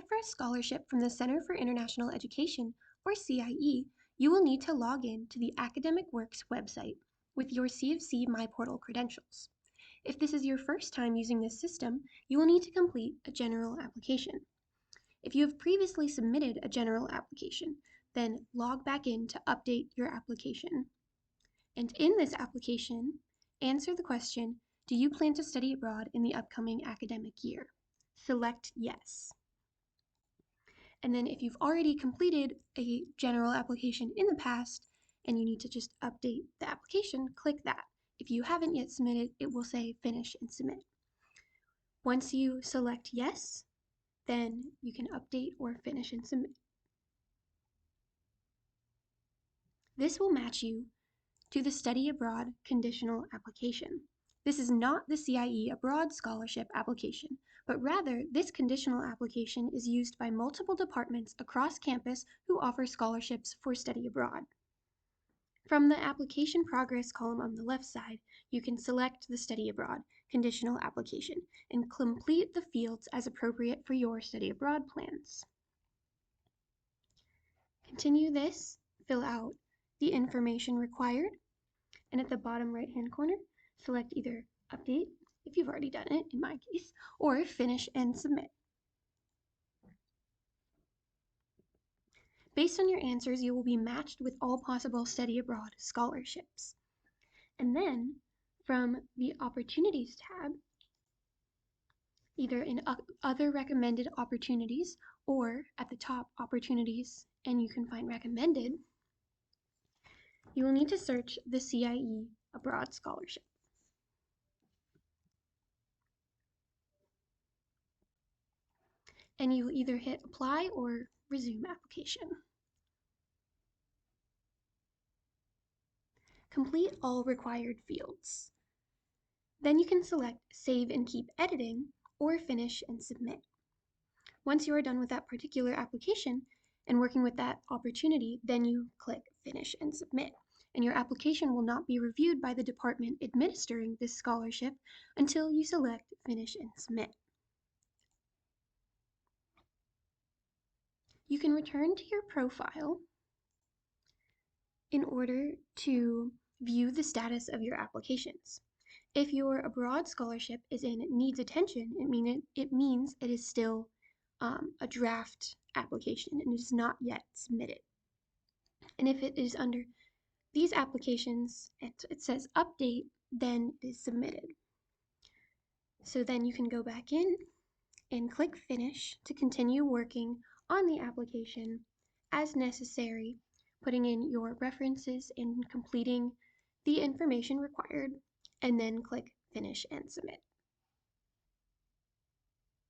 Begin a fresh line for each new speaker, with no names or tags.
apply for a scholarship from the Center for International Education, or CIE, you will need to log in to the Academic Works website with your C of C MyPortal credentials. If this is your first time using this system, you will need to complete a general application. If you have previously submitted a general application, then log back in to update your application. And in this application, answer the question, do you plan to study abroad in the upcoming academic year? Select yes. And then if you've already completed a general application in the past and you need to just update the application, click that. If you haven't yet submitted, it will say finish and submit. Once you select yes, then you can update or finish and submit. This will match you to the Study Abroad conditional application. This is not the CIE Abroad Scholarship application, but rather this conditional application is used by multiple departments across campus who offer scholarships for study abroad. From the application progress column on the left side, you can select the Study Abroad conditional application and complete the fields as appropriate for your study abroad plans. Continue this, fill out the information required, and at the bottom right-hand corner, select either Update, if you've already done it, in my case, or Finish and Submit. Based on your answers, you will be matched with all possible study abroad scholarships. And then, from the Opportunities tab, either in Other Recommended Opportunities or at the top Opportunities, and you can find Recommended, you will need to search the CIE Abroad Scholarship. And you will either hit Apply or Resume Application. Complete all required fields. Then you can select Save and Keep Editing or Finish and Submit. Once you are done with that particular application and working with that opportunity, then you click Finish and Submit. And your application will not be reviewed by the department administering this scholarship until you select Finish and Submit. You can return to your profile in order to view the status of your applications. If your abroad scholarship is in needs attention, it means it is still a draft application and is not yet submitted. And if it is under these applications and it says update, then it is submitted. So then you can go back in and click finish to continue working on the application as necessary, putting in your references and completing the information required, and then click finish and submit.